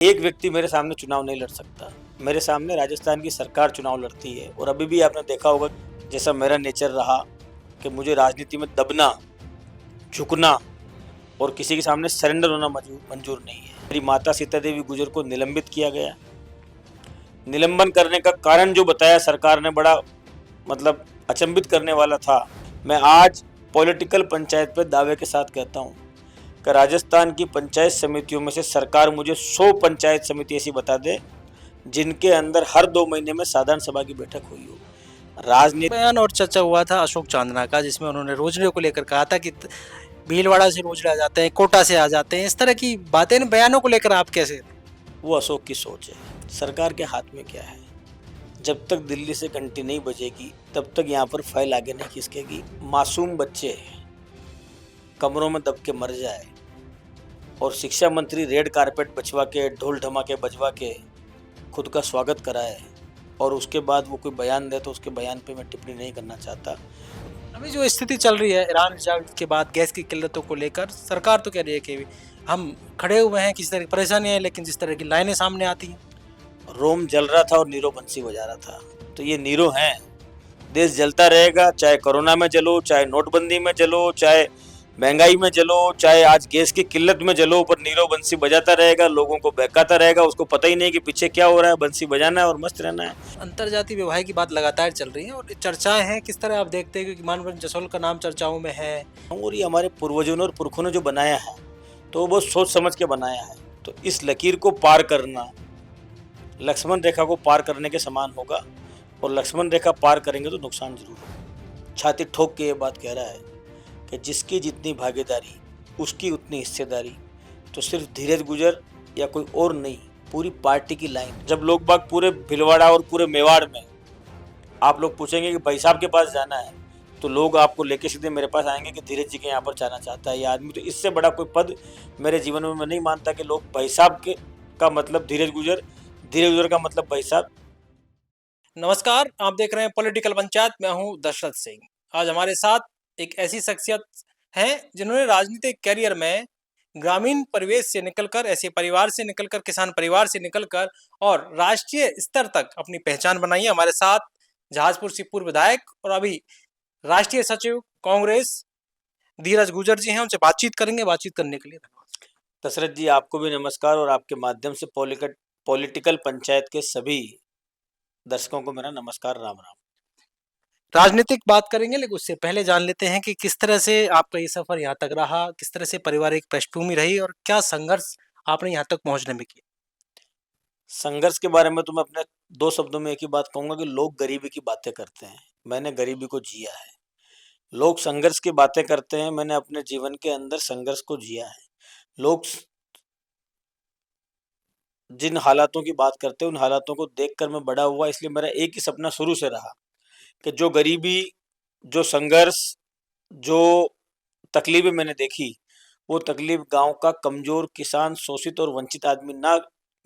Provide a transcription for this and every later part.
एक व्यक्ति मेरे सामने चुनाव नहीं लड़ सकता। मेरे सामने राजस्थान की सरकार चुनाव लड़ती है और अभी भी आपने देखा होगा जैसा मेरा नेचर रहा कि मुझे राजनीति में दबना, झुकना और किसी के सामने सरेंडर होना मंजूर नहीं है। मेरी माता सीता देवी गुजर को निलंबित किया गया। निलंबन करने का कारण जो बताया सरकार ने बड़ा मतलब अचंभित करने वाला था। मैं आज पॉलिटिकल पंचायत पे दावे के साथ कहता हूँ कि राजस्थान की पंचायत समितियों में से सरकार मुझे 100 पंचायत समिति ऐसी बता दे जिनके अंदर हर 2 महीने में साधारण सभा की बैठक हुई हो। राजनीति बयान और चर्चा हुआ था अशोक चांदना का, जिसमें उन्होंने रोजड़े को लेकर कहा था कि भीलवाड़ा से रोजड़े आ जाते हैं, कोटा से आ जाते हैं, इस तरह की बातें, इन बयानों को लेकर आप कैसे? वो अशोक की सोच है। सरकार के हाथ में क्या है? जब तक दिल्ली से घंटी नहीं बजेगी तब तक यहाँ पर फाइल आगे नहीं खिसकेगी। मासूम बच्चे कमरों में दब के मर जाए और शिक्षा मंत्री रेड कारपेट बचवा के, ढोल ढमाके बजवा के खुद का स्वागत कराए और उसके बाद वो कोई बयान दे तो उसके बयान पे मैं टिप्पणी नहीं करना चाहता। अभी जो स्थिति चल रही है ईरान रिजल्ट के बाद गैस की किल्लतों को लेकर, सरकार तो कह रही है कि हम खड़े हुए हैं, किसी तरह की परेशानी है, लेकिन जिस तरह की लाइनें सामने आती हैं। रोम जल रहा था और नीरो बंसी बजा रहा था, तो ये नीरो हैं। देश जलता रहेगा, चाहे कोरोना में जलो, चाहे नोटबंदी में जलो, चाहे महंगाई में जलो, चाहे आज गैस की किल्लत में जलो, पर नीरव बंसी बजाता रहेगा, लोगों को बहकाता रहेगा। उसको पता ही नहीं कि पीछे क्या हो रहा है, बंसी बजाना है और मस्त रहना है। अंतर्जातीय विवाह की बात लगातार चल रही है और चर्चाएं हैं, किस तरह आप देखते हैं? क्योंकि मानव जसोल का नाम चर्चाओं में है। और ये हमारे पूर्वजों ने और पुरखों ने जो बनाया है तो वो बहुत सोच समझ के बनाया है। तो इस लकीर को पार करना लक्ष्मण रेखा को पार करने के समान होगा और लक्ष्मण रेखा पार करेंगे तो नुकसान जरूर होगा। छाती ठोक के ये बात कह रहा है कि जिसकी जितनी भागीदारी उसकी उतनी हिस्सेदारी। तो सिर्फ धीरज गुजर या कोई और नहीं, पूरी पार्टी की लाइन। जब लोग बाग पूरे भिलवाड़ा और पूरे मेवाड़ में आप लोग पूछेंगे कि भाई साहब के पास जाना है तो लोग आपको लेके सीधे मेरे पास आएंगे कि धीरज जी के यहाँ पर जाना चाहता है ये आदमी। तो इससे बड़ा कोई पद मेरे जीवन में मैं नहीं मानता कि लोग भाई साहब के का मतलब धीरज गुजर का मतलब भाई साहब। नमस्कार, आप देख रहे हैं पॉलिटिकल पंचायत। मैं हूं दशरथ सिंह। आज हमारे साथ एक ऐसी शख्सियत है जिन्होंने राजनीतिक करियर में ग्रामीण परिवेश से निकलकर, ऐसे परिवार से निकलकर, किसान परिवार से निकलकर और राष्ट्रीय स्तर तक अपनी पहचान बनाई है। हमारे साथ जहाजपुर से पूर्व विधायक और अभी राष्ट्रीय सचिव कांग्रेस धीरज गुजर जी हैं। उनसे बातचीत करेंगे। बातचीत करने के लिए धन्यवाद। दशरथ जी, आपको भी नमस्कार और आपके माध्यम से पॉलिटिकल पंचायत के सभी दर्शकों को मेरा नमस्कार, राम राम। राजनीतिक बात करेंगे, लेकिन उससे पहले जान लेते हैं कि किस तरह से आपका ये सफर यहाँ तक रहा, किस तरह से पारिवारिक पृष्ठभूमि रही और क्या संघर्ष आपने यहाँ तक पहुँचने में किया। संघर्ष के बारे में तो मैं अपने 2 शब्दों में एक ही बात कहूंगा कि लोग गरीबी की बातें करते हैं, मैंने गरीबी को जिया है। लोग संघर्ष की बातें करते हैं, मैंने अपने जीवन के अंदर संघर्ष को जिया है। लोग जिन हालातों की बात करते हैं उन हालातों को देखकर मैं बड़ा हुआ, इसलिए मेरा एक ही सपना शुरू से रहा कि जो गरीबी, जो संघर्ष, जो तकलीफें मैंने देखी, वो तकलीफ गांव का कमजोर किसान, शोषित और वंचित आदमी ना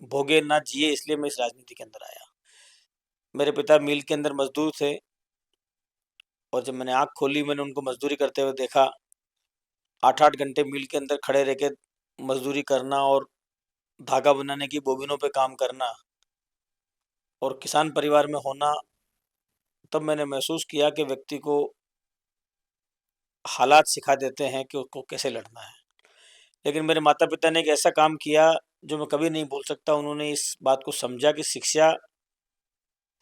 भोगे, ना जिए। इसलिए मैं इस राजनीति के अंदर आया। मेरे पिता मिल के अंदर मजदूर थे और जब मैंने आंख खोली, मैंने उनको मजदूरी करते हुए देखा। 8-8 घंटे मिल के अंदर खड़े रह के मजदूरी करना और धागा बनाने की बोबिनों पे काम करना और किसान परिवार में होना, तब मैंने महसूस किया कि व्यक्ति को हालात सिखा देते हैं कि उसको कैसे लड़ना है। लेकिन मेरे माता पिता ने एक ऐसा काम किया जो मैं कभी नहीं भूल सकता। उन्होंने इस बात को समझा कि शिक्षा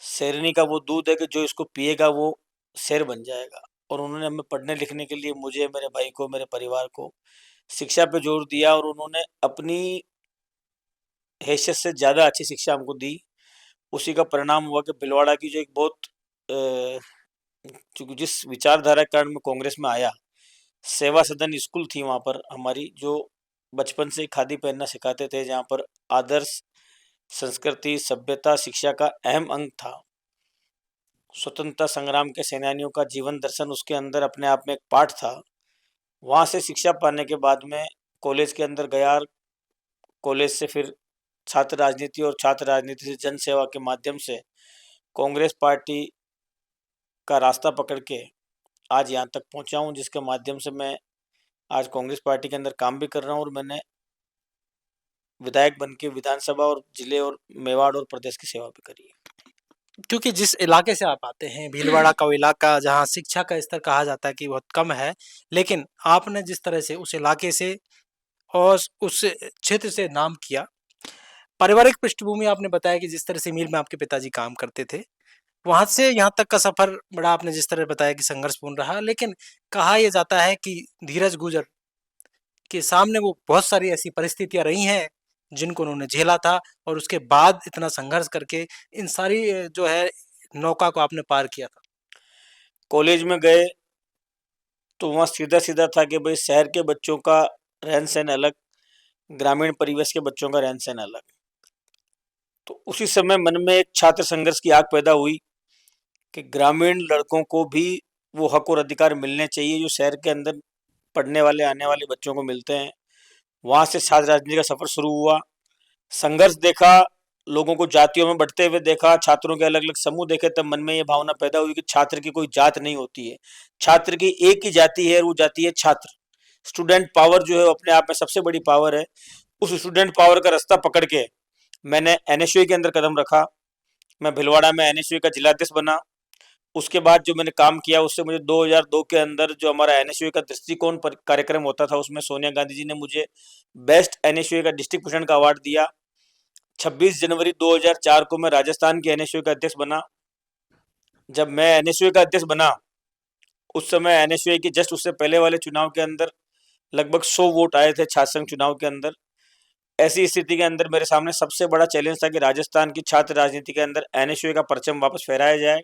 शेरनी का वो दूध है कि जो इसको पिएगा वो शेर बन जाएगा। और उन्होंने हमें पढ़ने लिखने के लिए, मुझे, मेरे भाई को, मेरे परिवार को शिक्षा पे जोर दिया और उन्होंने अपनी हैसियत से ज़्यादा अच्छी शिक्षा हमको दी। उसी का परिणाम हुआ कि भिलवाड़ा की जो एक बहुत चूँकि जिस विचारधारा के कारण मैं कांग्रेस में आया, सेवा सदन स्कूल थी वहाँ पर हमारी, जो बचपन से ही खादी पहनना सिखाते थे, जहाँ पर आदर्श, संस्कृति, सभ्यता, शिक्षा का अहम अंग था। स्वतंत्रता संग्राम के सेनानियों का जीवन दर्शन उसके अंदर अपने आप में एक पाठ था। वहाँ से शिक्षा पाने के बाद में कॉलेज के अंदर गया। कॉलेज से फिर छात्र राजनीति और छात्र राजनीति से जन सेवा के माध्यम से कांग्रेस पार्टी का रास्ता पकड़ के आज यहाँ तक पहुँचा हूँ, जिसके माध्यम से मैं आज कांग्रेस पार्टी के अंदर काम भी कर रहा हूँ और मैंने विधायक बन के विधानसभा और जिले और मेवाड़ और प्रदेश की सेवा भी करी है। क्योंकि जिस इलाके से आप आते हैं, भीलवाड़ा का वो इलाका जहाँ शिक्षा का स्तर कहा जाता है कि बहुत कम है, लेकिन आपने जिस तरह से उस इलाके से और उस क्षेत्र से नाम किया, पारिवारिक पृष्ठभूमि आपने बताया कि जिस तरह से मिल में आपके पिताजी काम करते थे, वहाँ से यहाँ तक का सफ़र बड़ा आपने जिस तरह बताया कि संघर्षपूर्ण रहा, लेकिन कहा यह जाता है कि धीरज गुजर के सामने वो बहुत सारी ऐसी परिस्थितियाँ रही हैं, जिनको उन्होंने झेला था और उसके बाद इतना संघर्ष करके इन सारी जो है नौका को आपने पार किया था। कॉलेज में गए तो वहाँ सीधा-सीधा था कि भई शहर के बच्चों का रहन-सहन अलग, ग्रामीण परिवेश के बच्चों का रहन-सहन अलग। तो उसी समय मन में एक छात्र संघर्ष की आग पैदा हुई कि ग्रामीण लड़कों को भी वो हक और अधिकार मिलने चाहिए जो शहर के अंदर पढ़ने वाले आने वाले बच्चों को मिलते हैं। वहाँ से छात्र राजनीति का सफर शुरू हुआ। संघर्ष देखा, लोगों को जातियों में बंटते हुए देखा, छात्रों के अलग-अलग समूह देखे, तब मन में ये भावना पैदा हुई कि छात्र की कोई जात नहीं होती है। छात्र की एक ही जाति है, वो जाति है छात्र। स्टूडेंट पावर जो है वो अपने आप में सबसे बड़ी पावर है। उस स्टूडेंट पावर का रास्ता पकड़ के मैंने एनएसयूआई के अंदर कदम रखा। मैं भीलवाड़ा में एनएसयूआई का जिलाध्यक्ष बना। उसके बाद जो मैंने काम किया उससे मुझे 2002 के अंदर जो हमारा एनएसयूआई का दृष्टिकोण पर कार्यक्रम होता था उसमें सोनिया गांधी जी ने मुझे बेस्ट एनएसयूआई का डिस्ट्रिक्ट प्रेसिडेंट का अवार्ड दिया। 26 जनवरी 2004 को मैं राजस्थान के एनएसयूआई का अध्यक्ष बना। जब मैं एनएसयूआई का अध्यक्ष बना उस समय एनएसयूआई के जस्ट उससे पहले वाले चुनाव के अंदर लगभग 100 वोट आए थे छात्र संघ चुनाव के अंदर। ऐसी स्थिति के अंदर मेरे सामने सबसे बड़ा चैलेंज था कि राजस्थान की छात्र राजनीति के अंदर एनएसयूआई का परचम वापस फहराया जाए।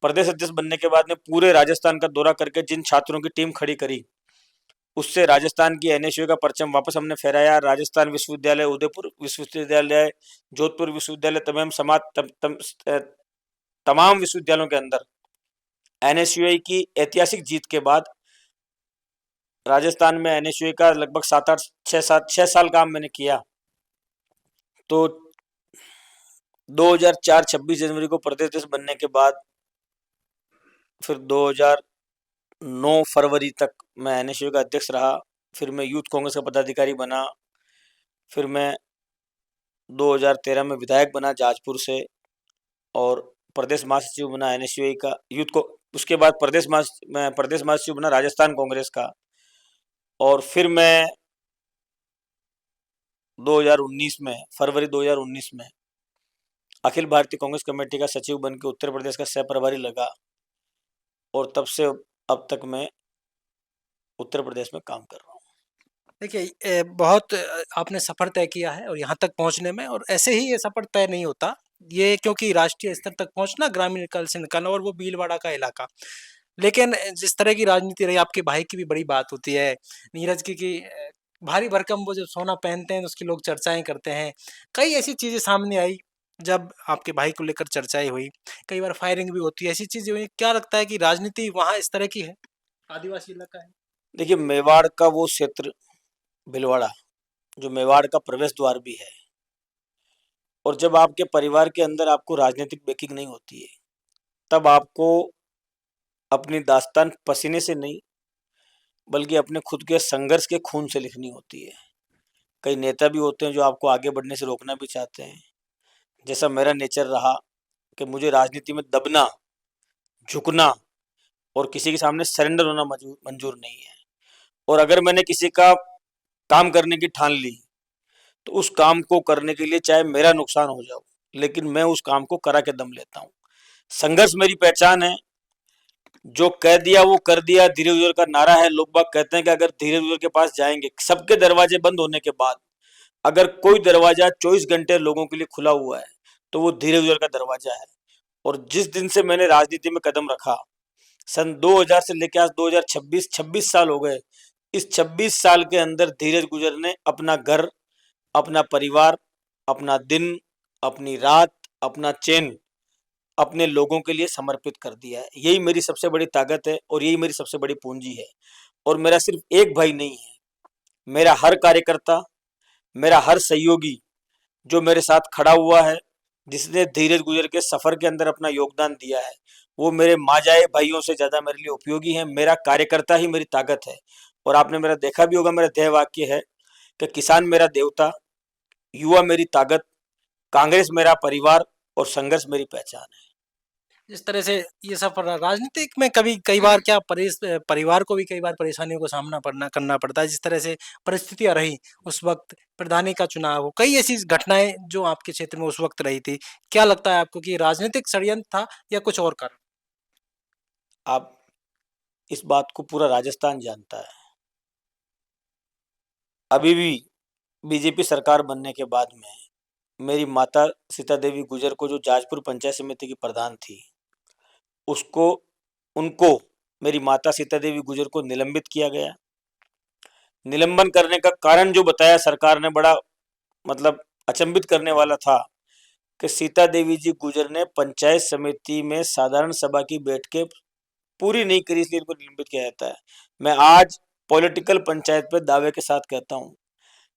प्रदेश अध्यक्ष बनने के बाद में पूरे राजस्थान का दौरा करके जिन छात्रों की टीम खड़ी करी उससे राजस्थान की एनएसयूआई का परचम वापस हमने फहराया। राजस्थान विश्वविद्यालय, उदयपुर विश्वविद्यालय, जोधपुर विश्वविद्यालय, तमाम विश्वविद्यालयों के अंदर एनएसयूआई की ऐतिहासिक जीत के बाद राजस्थान में एनएसयूआई का लगभग 6 साल काम मैंने किया। तो 2004 26 जनवरी को प्रदेश अध्यक्ष बनने के बाद फिर 2009 फरवरी तक मैं एनएसयूआई का अध्यक्ष रहा। फिर मैं यूथ कांग्रेस का पदाधिकारी बना। फिर मैं 2013 में विधायक बना जाजपुर से और प्रदेश महासचिव बना एनएसयूआई का यूथ को। उसके बाद मैं प्रदेश महासचिव बना राजस्थान कांग्रेस का। और फिर मैं 2019 में फरवरी 2019 में अखिल भारतीय कांग्रेस कमेटी का सचिव बन के उत्तर प्रदेश का सह प्रभारी लगा और तब से अब तक मैं उत्तर प्रदेश में काम कर रहा हूँ। देखिए बहुत आपने सफ़र तय किया है और यहाँ तक पहुँचने में, और ऐसे ही ये सफ़र तय नहीं होता, ये क्योंकि राष्ट्रीय स्तर तक पहुँचना, ग्रामीण काल से निकलना, और वो भीलवाड़ा का इलाका। लेकिन जिस तरह की राजनीति रही, आपके भाई की भी बड़ी बात होती है, नीरज की कि भारी भरकम वो जब सोना पहनते हैं तो उसकी लोग चर्चाएं करते हैं। कई ऐसी चीज़ें सामने आई जब आपके भाई को लेकर चर्चाएं हुई, कई बार फायरिंग भी होती है, ऐसी चीज़ें हुई। क्या लगता है कि राजनीति वहाँ इस तरह की है, आदिवासी इलाका है? देखिए, मेवाड़ का वो क्षेत्र भीलवाड़ा जो मेवाड़ का प्रवेश द्वार भी है, और जब आपके परिवार के अंदर आपको राजनीतिक बैकिंग नहीं होती है तब आपको अपनी दास्तान पसीने से नहीं बल्कि अपने खुद के संघर्ष के खून से लिखनी होती है। कई नेता भी होते हैं जो आपको आगे बढ़ने से रोकना भी चाहते हैं, जैसा मेरा नेचर रहा कि मुझे राजनीति में दबना, झुकना और किसी के सामने सरेंडर होना मंजूर नहीं है। और अगर मैंने किसी का काम करने की ठान ली तो उस काम को करने के लिए चाहे मेरा नुकसान हो जाओ, लेकिन मैं उस काम को करा के दम लेता हूँ। संघर्ष मेरी पहचान है। जो कह दिया वो कर दिया धीरे गुजर का नारा है। लोग बाग कहते हैं कि अगर धीरे गुजर के पास जाएंगे, सबके दरवाजे बंद होने के बाद अगर कोई दरवाजा 24 घंटे लोगों के लिए खुला हुआ है तो वो धीरे गुजर का दरवाजा है। और जिस दिन से मैंने राजनीति में कदम रखा, सन 2000 से लेकर आज 2026 26 साल हो गए। इस 26 साल के अंदर धीरज गुजर ने अपना घर, अपना परिवार, अपना दिन, अपनी रात, अपना चैन अपने लोगों के लिए समर्पित कर दिया है। यही मेरी सबसे बड़ी ताकत है और यही मेरी सबसे बड़ी पूंजी है। और मेरा सिर्फ एक भाई नहीं है, मेरा हर कार्यकर्ता, मेरा हर सहयोगी जो मेरे साथ खड़ा हुआ है, जिसने धीरज गुजर के सफर के अंदर अपना योगदान दिया है, वो मेरे माजाए भाइयों से ज्यादा मेरे लिए उपयोगी है। मेरा कार्यकर्ता ही मेरी ताकत है। और आपने मेरा देखा भी होगा, मेरा ध्येय वाक्य है कि किसान मेरा देवता, युवा मेरी ताकत, कांग्रेस मेरा परिवार और संघर्ष मेरी पहचान है। जिस तरह से ये सब राजनीतिक में कभी कई बार क्या परिवार को भी कई बार परेशानियों का सामना करना पड़ता है, जिस तरह से परिस्थितियां रही उस वक्त, प्रधानी का चुनाव हो, कई ऐसी घटनाएं जो आपके क्षेत्र में उस वक्त रही थी, क्या लगता है आपको कि राजनीतिक षड्यंत्र था या कुछ और कारण? आप इस बात को पूरा राजस्थान जानता है। अभी भी बीजेपी सरकार बनने के बाद में मेरी माता सीता देवी गुजर को, जो जाजपुर पंचायत समिति की प्रधान थी, उसको उनको मेरी माता सीता देवी गुजर को निलंबित किया गया। निलंबन करने का कारण जो बताया सरकार ने, बड़ा मतलब अचंभित करने वाला था कि सीता देवी जी गुजर ने पंचायत समिति में साधारण सभा की बैठकें पूरी नहीं करी, इसलिए इनको निलंबित किया जाता है। मैं आज पॉलिटिकल पंचायत पे दावे के साथ कहता हूँ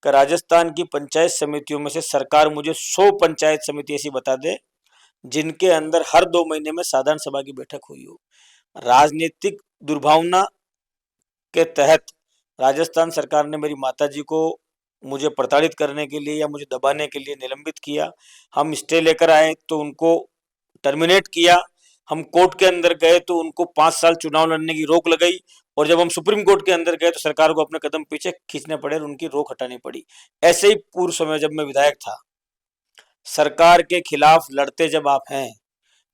कि राजस्थान की पंचायत समितियों में से सरकार मुझे 100 पंचायत समिति ऐसी बता दे जिनके अंदर हर 2 महीने में साधारण सभा की बैठक हुई हो। राजनीतिक दुर्भावना के तहत राजस्थान सरकार ने मेरी माताजी को मुझे प्रताड़ित करने के लिए या मुझे दबाने के लिए निलंबित किया। हम स्टे लेकर आए तो उनको टर्मिनेट किया। हम कोर्ट के अंदर गए तो उनको 5 साल चुनाव लड़ने की रोक लगाई, और जब हम सुप्रीम कोर्ट के अंदर गए तो सरकार को अपने कदम पीछे खींचने पड़े और उनकी रोक हटानी पड़ी। ऐसे ही पूर्व समय जब मैं विधायक था, सरकार के खिलाफ लड़ते जब आप हैं,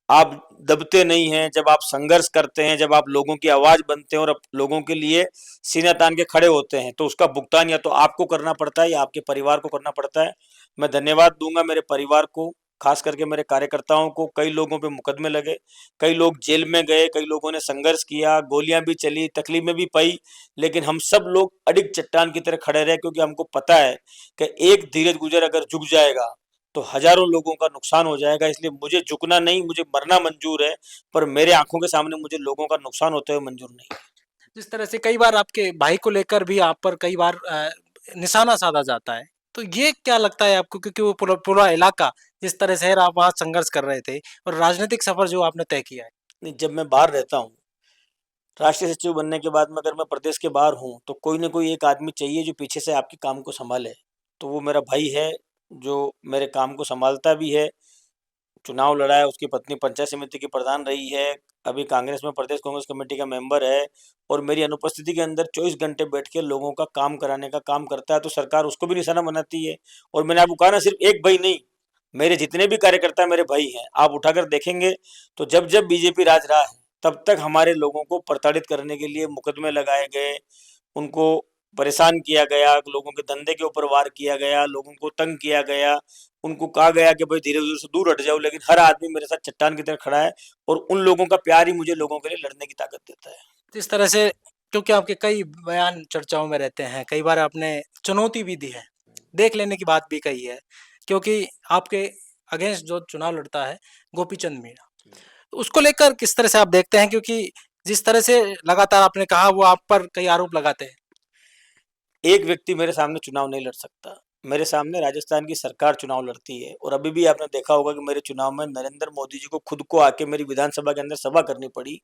आप दबते नहीं हैं, जब आप संघर्ष करते हैं, जब आप लोगों की आवाज बनते हैं और लोगों के लिए सीना तान के खड़े होते हैं, तो उसका भुगतान या तो आपको करना पड़ता है या आपके परिवार को करना पड़ता है। मैं धन्यवाद दूंगा मेरे परिवार को, खास करके मेरे कार्यकर्ताओं को। कई लोगों पे मुकदमे लगे, कई लोग जेल में गए, कई लोगों ने संघर्ष किया, गोलियां भी चली, तकलीफें भी पाई, लेकिन हम सब लोग अडिग चट्टान की तरह खड़े रहे, क्योंकि हमको पता है कि एक धीरज गुजर अगर झुक जाएगा तो हजारों लोगों का नुकसान हो जाएगा। इसलिए मुझे झुकना नहीं, मुझे मरना मंजूर है, पर मेरे आंखों के सामने मुझे लोगों का नुकसान होते हुए मंजूर नहीं। जिस तरह से कई बार आपके भाई को लेकर भी आप पर कई बार निशाना साधा जाता है, तो ये क्या लगता है आपको, क्योंकि वो पूरा पूरा इलाका जिस तरह से है, आप वहाँ संघर्ष कर रहे थे और राजनीतिक सफर जो आपने तय किया है? नहीं, जब मैं बाहर रहता हूँ, राष्ट्रीय सचिव बनने के बाद में अगर मैं प्रदेश के बाहर हूँ, तो कोई ना कोई एक आदमी चाहिए जो पीछे से आपके काम को संभाले। तो वो मेरा भाई है, जो मेरे काम को संभालता भी है। चुनाव लड़ा है, उसकी पत्नी पंचायत समिति की प्रधान रही है, अभी कांग्रेस में प्रदेश कांग्रेस कमेटी का मेंबर है, और मेरी अनुपस्थिति के अंदर 24 घंटे बैठ के लोगों का काम कराने का काम करता है। तो सरकार उसको भी निशाना बनाती है। और मैंने आपको कहा ना, सिर्फ एक भाई नहीं, मेरे जितने भी कार्यकर्ता मेरे भाई हैं। आप उठाकर देखेंगे तो जब जब बीजेपी राज रहा है, तब तक हमारे लोगों को प्रताड़ित करने के लिए मुकदमे लगाए गए, उनको परेशान किया गया, लोगों के धंधे के ऊपर वार किया गया, लोगों को तंग किया गया, उनको कहा गया कि भाई धीरे धीरे से दूर हट जाओ, लेकिन हर आदमी मेरे साथ चट्टान की तरह खड़ा है, और उन लोगों का प्यार ही मुझे लोगों के लिए लड़ने की ताकत देता है। जिस तरह से, क्योंकि आपके कई बयान चर्चाओं में रहते हैं, कई बार आपने चुनौती भी दी है, देख लेने की बात भी कही है, क्योंकि आपके अगेंस्ट जो चुनाव लड़ता है गोपीचंद मीणा, उसको लेकर किस तरह से आप देखते हैं? क्योंकि जिस तरह से लगातार आपने कहा, वो आप पर कई आरोप लगाते हैं। एक व्यक्ति मेरे सामने चुनाव नहीं लड़ सकता, मेरे सामने राजस्थान की सरकार चुनाव लड़ती है। और अभी भी आपने देखा होगा कि मेरे चुनाव में नरेंद्र मोदी जी को खुद को आके मेरी विधानसभा के अंदर सभा करनी पड़ी।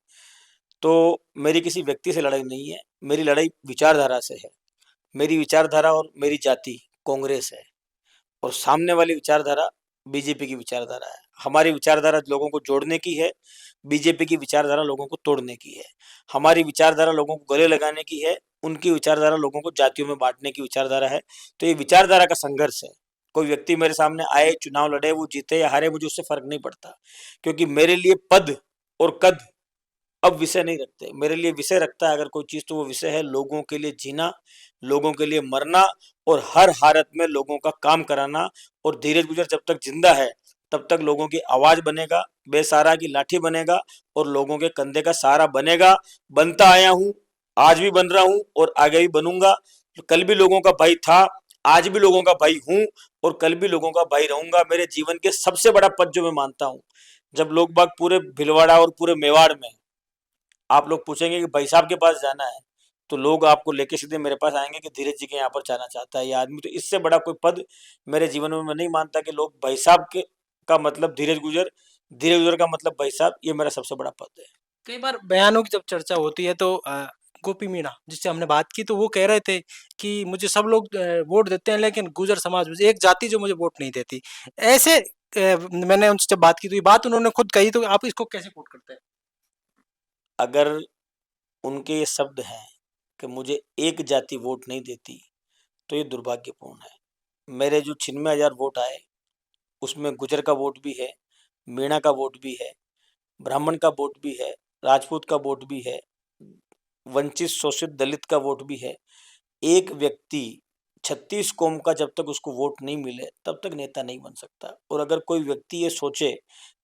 तो मेरी किसी व्यक्ति से लड़ाई नहीं है, मेरी लड़ाई विचारधारा से है। मेरी विचारधारा और मेरी जाति कांग्रेस है, और सामने वाली विचारधारा बीजेपी की विचारधारा है। हमारी विचारधारा लोगों को जोड़ने की है, बीजेपी की विचारधारा लोगों को तोड़ने की है। हमारी विचारधारा लोगों को गले लगाने की है, उनकी विचारधारा लोगों को जातियों में बांटने की विचारधारा है। तो ये विचारधारा का संघर्ष है। कोई व्यक्ति मेरे सामने आए, चुनाव लड़े, वो जीते या हारे, मुझे उससे फर्क नहीं पड़ता, क्योंकि मेरे लिए पद और कद अब विषय नहीं रखते। मेरे लिए विषय रखता है अगर कोई चीज, तो वो विषय है लोगों के लिए जीना, लोगों के लिए मरना, और हर हालत में लोगों का काम कराना। और धीरज गुजर जब तक जिंदा है, तब तक लोगों की आवाज बनेगा, बेसहारा की लाठी बनेगा, और लोगों के कंधे का सहारा बनेगा। बनता आया हूं, आज भी बन रहा हूं, और आगे भी बनूंगा। कल भी लोगों का भाई था, आज भी लोगों का भाई हूं, और कल भी लोगों का भाई रहूंगा। मेरे जीवन के सबसे बड़ा पद जो मैं मानता हूं, जब लोग बाग पूरे भिलवाड़ा और पूरे मेवाड़ में आप लोग पूछेंगे कि भाई साहब के पास जाना है, तो लोग आपको लेके सीधे मेरे पास आएंगे कि धीरज जी के यहाँ पर जाना चाहता है ये आदमी। तो इससे बड़ा कोई पद मेरे जीवन में मैं नहीं मानता कि लोग भाई साहब के का मतलब धीरज गुजर, धीरज गुजर का मतलब भाई साहब, ये मेरा सबसे बड़ा पद है। कई बार बयानों की जब चर्चा होती है तो गोपी मीणा जिससे हमने बात की, तो वो कह रहे थे कि मुझे सब लोग वोट देते हैं, लेकिन गुर्जर समाज में से एक जाति जो मुझे वोट नहीं देती। ऐसे मैंने उनसे जब बात की तो ये बात उन्होंने खुद कही, तो आप इसको कैसे कोट करते हैं? अगर उनके ये शब्द हैं कि मुझे एक जाति वोट नहीं देती, तो ये दुर्भाग्यपूर्ण है। मेरे जो 96,000 वोट आए, उसमें गुजर का वोट भी है, मीणा का वोट भी है, ब्राह्मण का वोट भी है, राजपूत का वोट भी है, वंचित शोषित दलित का वोट भी है। एक व्यक्ति 36 कौम का जब तक उसको वोट नहीं मिले तब तक नेता नहीं बन सकता। और अगर कोई व्यक्ति ये सोचे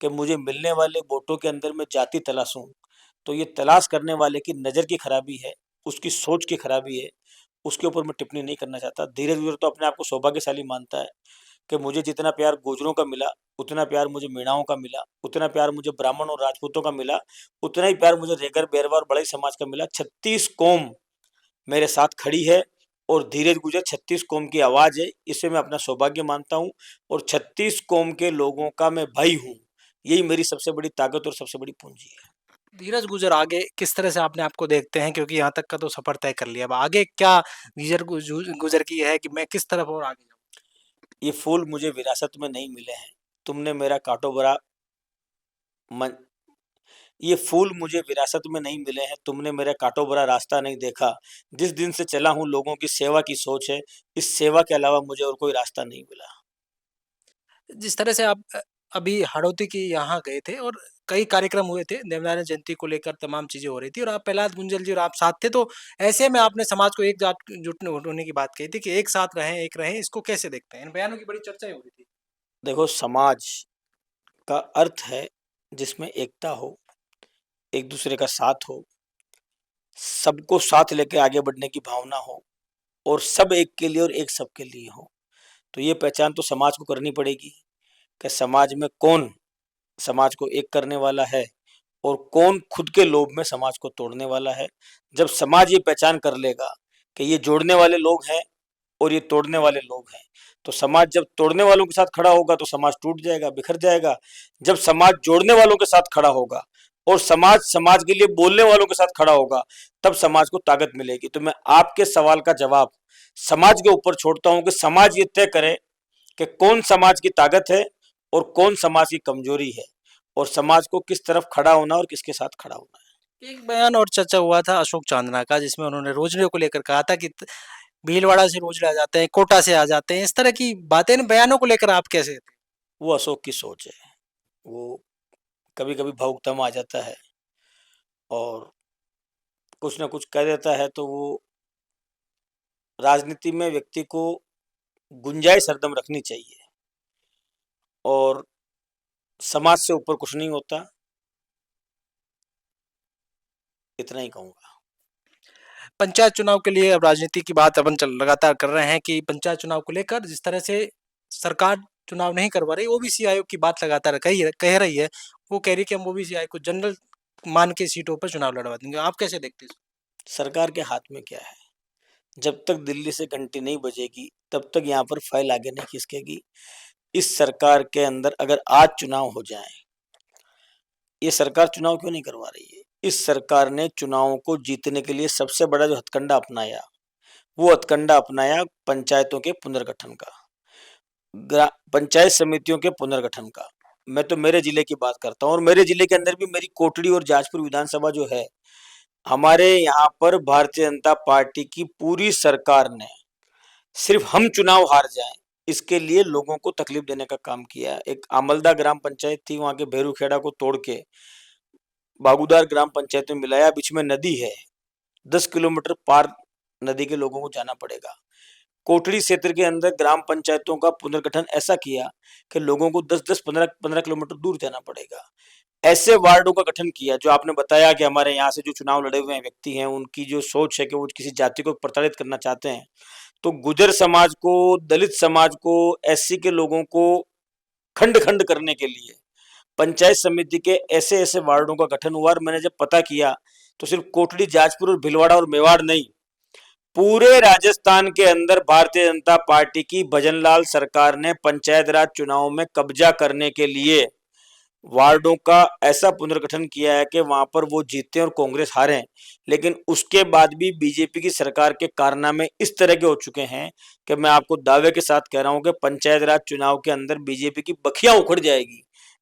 कि मुझे मिलने वाले वोटों के अंदर मैं जाति तलाशूं, तो ये तलाश करने वाले की नज़र की खराबी है, उसकी सोच की खराबी है। उसके ऊपर मैं टिप्पणी नहीं करना चाहता। धीरज गुजर तो अपने आप को सौभाग्यशाली मानता है कि मुझे जितना प्यार गुजरों का मिला, उतना प्यार मुझे मीणाओं का मिला, उतना प्यार मुझे ब्राह्मण और राजपूतों का मिला, उतना ही प्यार मुझे रेगर, बैरवा और बड़ई समाज का मिला। 36 कौम मेरे साथ खड़ी है और धीरज गुजर 36 कौम की आवाज है। इसे मैं अपना सौभाग्य मानता हूँ और 36 कौम के लोगों का मैं भाई हूँ। यही मेरी सबसे बड़ी ताकत और सबसे बड़ी पूंजी है। धीरज गुजर आगे किस तरह से अपने आप को देखते हैं, क्योंकि यहाँ तक का तो सफर तय कर लिया, अब आगे क्या गुजर की है कि मैं किस तरफ और आगे जाऊँ? ये फूल मुझे विरासत में नहीं मिले हैं, तुमने मेरा कांटो भरा मन ये फूल मुझे विरासत में नहीं मिले हैं, तुमने मेरा कांटो भरा रास्ता नहीं देखा। जिस दिन से चला हूँ लोगों की सेवा की सोच है, इस सेवा के अलावा मुझे और कोई रास्ता नहीं मिला। जिस तरह से आप अभी हाड़ौती की यहाँ गए थे और कई कार्यक्रम हुए थे, देवनारायण जयंती को लेकर तमाम चीज़ें हो रही थी और आप प्रहलाद गुंजल जी और आप साथ थे, तो ऐसे में आपने समाज को एकजुट होने की बात कही थी कि एक साथ रहें, एक रहें, इसको कैसे देखते हैं? इन बयानों की बड़ी चर्चाएँ हो रही थी। देखो, समाज का अर्थ है जिसमें एकता हो, एक दूसरे का साथ हो, सबको साथ लेके आगे बढ़ने की भावना हो और सब एक के लिए और एक सबके लिए हो। तो ये पहचान तो समाज को करनी पड़ेगी कि समाज में कौन समाज को एक करने वाला है और कौन खुद के लोभ में समाज को तोड़ने वाला है। जब समाज ये पहचान कर लेगा कि ये जोड़ने वाले लोग हैं और ये तोड़ने वाले लोग हैं, तो समाज जब तोड़ने वालों के साथ खड़ा होगा तो समाज टूट जाएगा, बिखर जाएगा। जब समाज जोड़ने वालों के साथ खड़ा होगा और समाज समाज के लिए बोलने वालों के साथ खड़ा होगा, तब समाज को ताकत मिलेगी। तो मैं आपके सवाल का जवाब समाज के ऊपर छोड़ता हूं कि समाज ये तय करे कि कौन समाज की ताकत है और कौन समाज की कमजोरी है और समाज को किस तरफ खड़ा होना और किसके साथ खड़ा होना है। एक बयान और चर्चा हुआ था अशोक चांदना का, जिसमें उन्होंने रोजड़े को लेकर कहा था कि भीलवाड़ा से रोजड़े आ जाते हैं, कोटा से आ जाते हैं, इस तरह की बातें। इन बयानों को लेकर आप कैसे थे? वो अशोक की सोच है। वो कभी कभी भावुकता आ जाता है और कुछ ना कुछ कह देता है, तो वो राजनीति में व्यक्ति को गुंजाइश हरदम रखनी चाहिए और समाज से ऊपर कुछ नहीं होता। इतना ही कहूंगा। पंचायत चुनाव के लिए अब राजनीति की बात अपन चल लगातार कर रहे हैं कि पंचायत चुनाव को लेकर जिस तरह से सरकार चुनाव नहीं करवा रही, ओबीसी आयोग की बात लगातार कह रही है। वो कह रही है कि हम ओबीसी आयोग को जनरल मान के सीटों पर चुनाव लड़वा देंगे। आप कैसे देखते हैं? सरकार के हाथ में क्या है? जब तक दिल्ली से घंटी नहीं बजेगी तब तक यहाँ पर फाइल आगे नहीं खिसकेगी। इस सरकार के अंदर अगर आज चुनाव हो जाए, ये सरकार चुनाव क्यों नहीं करवा रही है? इस सरकार ने चुनावों को जीतने के लिए सबसे बड़ा जो हथकंडा अपनाया, वो हथकंडा अपनाया पंचायतों के पुनर्गठन का, पंचायत समितियों के पुनर्गठन का। मैं तो मेरे जिले की बात करता हूँ और मेरे जिले के अंदर भी मेरी कोटड़ी और जाजपुर विधानसभा जो है, हमारे यहाँ पर भारतीय जनता पार्टी की पूरी सरकार ने सिर्फ हम चुनाव हार जाएं इसके लिए लोगों को तकलीफ देने का काम किया। एक आमलदा ग्राम पंचायत थी, वहां के भेरूखेड़ा को तोड़ के बागुदार ग्राम पंचायत में मिलाया। बीच में नदी है, 10 किलोमीटर पार नदी के लोगों को जाना पड़ेगा। कोटड़ी क्षेत्र के अंदर ग्राम पंचायतों का पुनर्गठन ऐसा किया कि लोगों को 10-10, 15-15 किलोमीटर दूर जाना पड़ेगा। ऐसे वार्डों का गठन किया। जो आपने बताया कि हमारे यहाँ से जो चुनाव लड़े हुए व्यक्ति हैं, उनकी जो सोच है कि वो किसी जाति को प्रताड़ित करना चाहते हैं, तो गुजर समाज को, दलित समाज को, एससी के लोगों को खंड खंड करने के लिए पंचायत समिति के ऐसे ऐसे वार्डों का गठन हुआ। और मैंने जब पता किया तो सिर्फ कोटड़ी, जाजपुर और भीलवाड़ा और मेवाड़ नहीं, पूरे राजस्थान के अंदर भारतीय जनता पार्टी की भजनलाल सरकार ने पंचायत राज चुनाव में कब्जा करने के लिए वार्डों का ऐसा पुनर्गठन किया है कि वहां पर वो जीते और कांग्रेस हारे, लेकिन उसके बाद भी बीजेपी की सरकार के कारनामे इस तरह के हो चुके हैं कि मैं आपको दावे के साथ कह रहा हूं कि पंचायत राज चुनाव के अंदर बीजेपी की बखिया उखड़ जाएगी।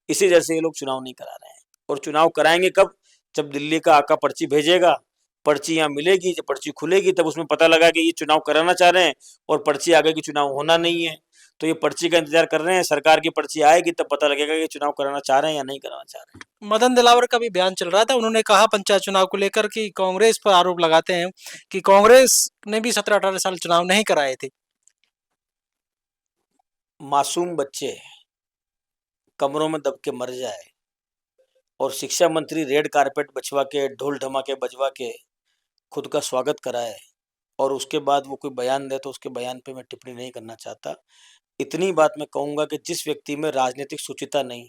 इसी वजह से ये लोग चुनाव नहीं करा रहे हैं। और चुनाव कराएंगे कब? जब दिल्ली का आका पर्ची भेजेगा, पर्ची यहाँ मिलेगी, जब पर्ची खुलेगी तब उसमें पता लगा कि ये चुनाव कराना चाह रहे हैं और पर्ची आगे की चुनाव होना नहीं है। तो ये पर्ची का इंतजार कर रहे हैं, सरकार की पर्ची आएगी तब पता लगेगा कि चुनाव कराना चाह रहे हैं या नहीं कराना चाह रहे हैं। मदन दिलावर का भी बयान चल रहा था, उन्होंने कहा पंचायत चुनाव को लेकर कि कांग्रेस पर आरोप लगाते हैं कि कांग्रेस ने भी 17-18 साल चुनाव नहीं कराए थे। मासूम बच्चे कमरों में दब के मर जाए और शिक्षा मंत्री रेड कारपेट बचवा के, ढोल ढमाके बजवा के खुद का स्वागत कराए और उसके बाद वो कोई बयान दे तो उसके बयान पे मैं टिप्पणी नहीं करना चाहता। इतनी बात मैं कहूंगा कि जिस व्यक्ति में राजनीतिक सुचिता नहीं,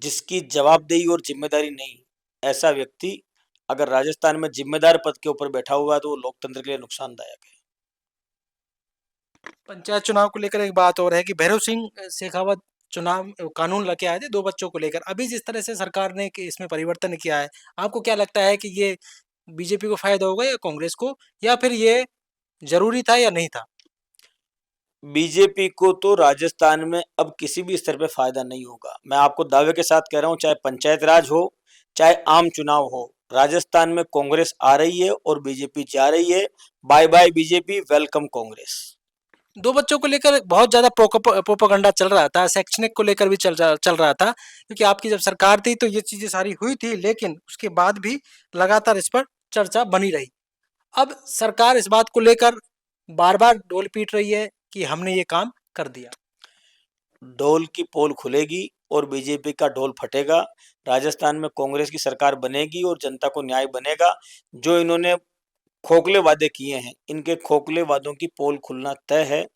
जिसकी जवाबदेही और जिम्मेदारी नहीं, ऐसा व्यक्ति अगर राजस्थान में जिम्मेदार पद के ऊपर बैठा हुआ है तो वो लोकतंत्र के लिए नुकसानदायक है। पंचायत चुनाव को लेकर एक बात और है कि भैरव सिंह शेखावत चुनाव कानून लेके आए थे 2 बच्चों को लेकर। अभी जिस तरह से सरकार ने इसमें परिवर्तन किया है, आपको क्या लगता है कि ये बीजेपी को फायदा होगा या कांग्रेस को, या फिर ये जरूरी था या नहीं था? बीजेपी को तो राजस्थान में अब किसी भी स्तर पे फायदा नहीं होगा। मैं आपको दावे के साथ कह रहा हूं, चाहे पंचायत राज हो, चाहे आम चुनाव हो, राजस्थान में कांग्रेस आ रही है और बीजेपी जा रही है। Bye bye BJP, welcome Congress. 2 बच्चों को लेकर बहुत ज़्यादा प्रोपेगेंडा चल रहा था, शैक्षणिक को लेकर भी चल रहा था, क्योंकि आपकी जब सरकार थी तो ये चीज़ें सारी हुई थी, लेकिन उसके बाद भी लगातार इस पर चर्चा बनी रही। अब सरकार इस बात को लेकर बार-बार डोल पीट रही है कि हमने ये काम कर दिया। ढोल की पोल खुलेगी और बीजेपी का ढोल फटेगा। राजस्थान में कांग्रेस की सरकार बनेगी और जनता को न्याय बनेगा। जो इन्होंने खोखले वादे किए हैं, इनके खोखले वादों की पोल खुलना तय है।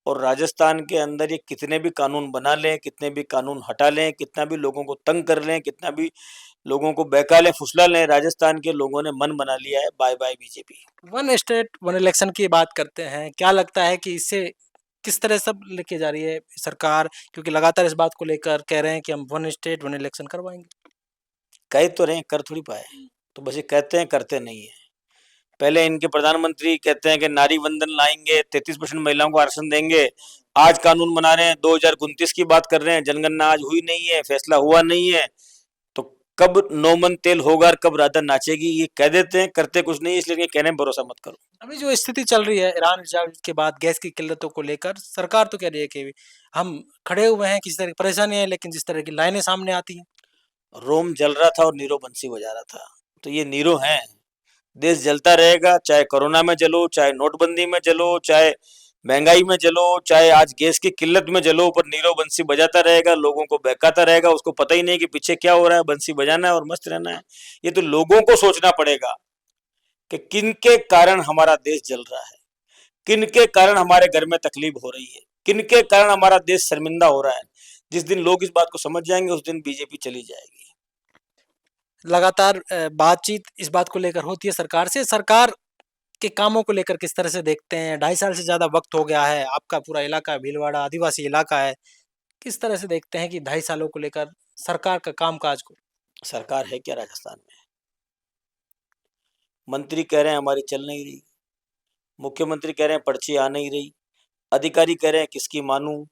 और राजस्थान के अंदर ये कितने भी कानून बना लें, कितने भी कानून हटा लें, कितना भी लोगों को तंग कर लें, कितना भी लोगों को बहका लें, फुसला लें, राजस्थान के लोगों ने मन बना लिया है, bye bye BJP. One state one election की बात करते हैं, क्या लगता है कि इससे किस तरह सब लेके जा रही है सरकार, क्योंकि लगातार इस बात को लेकर कह रहे हैं कि हम वन स्टेट वन इलेक्शन करवाएंगे। कह तो रहे हैं, कर थोड़ी पाए। तो बस ये कहते हैं, करते नहीं है। पहले इनके प्रधानमंत्री कहते हैं कि नारी वंदन लाएंगे, 33% महिलाओं को आरक्षण देंगे। आज कानून बना रहे हैं, 2029 की बात कर रहे हैं, जनगणना आज हुई नहीं है, फैसला हुआ नहीं है। तो कब नौ मन तेल होगा और कब राधा नाचेगी, ये कह देते हैं, करते कुछ नहीं, इसलिए इनके कहने में भरोसा मत करो। अभी जो स्थिति चल रही है ईरान रिजल्ट के बाद गैस की किल्लतों को लेकर, सरकार तो कह रही है कि हम खड़े हुए हैं, किसी तरह की परेशानी है, लेकिन जिस तरह की लाइनें सामने आती हैं। रोम जल रहा था और नीरो बंसी बजा रहा था। तो ये नीरो हैं। देश जलता रहेगा, चाहे कोरोना में जलो, चाहे नोटबंदी में जलो, चाहे महंगाई में जलो, चाहे आज गैस की किल्लत में जलो, पर नीरव बंसी बजाता रहेगा, लोगों को बहकाता रहेगा। उसको पता ही नहीं कि पीछे क्या हो रहा है, बंसी बजाना है और मस्त रहना है। ये तो लोगों को सोचना पड़ेगा कि किन के कारण हमारा देश जल रहा है, किन के कारण हमारे घर में तकलीफ हो रही है, किन के कारण हमारा देश शर्मिंदा हो रहा है। जिस दिन लोग इस बात को समझ जाएंगे, उस दिन बीजेपी चली जाएगी। लगातार बातचीत इस बात को लेकर होती है सरकार से। सरकार के कामों को लेकर किस तरह से देखते हैं? 2.5 साल से ज़्यादा वक्त हो गया है, आपका पूरा इलाका भीलवाड़ा आदिवासी इलाका है। किस तरह से देखते हैं कि 2.5 सालों को लेकर सरकार का कामकाज को? सरकार है क्या राजस्थान में? मंत्री कह रहे हैं हमारी चल नहीं रही, मुख्यमंत्री कह रहे हैं पर्ची आ नहीं रही, अधिकारी कह रहे हैं किसकी मानूं,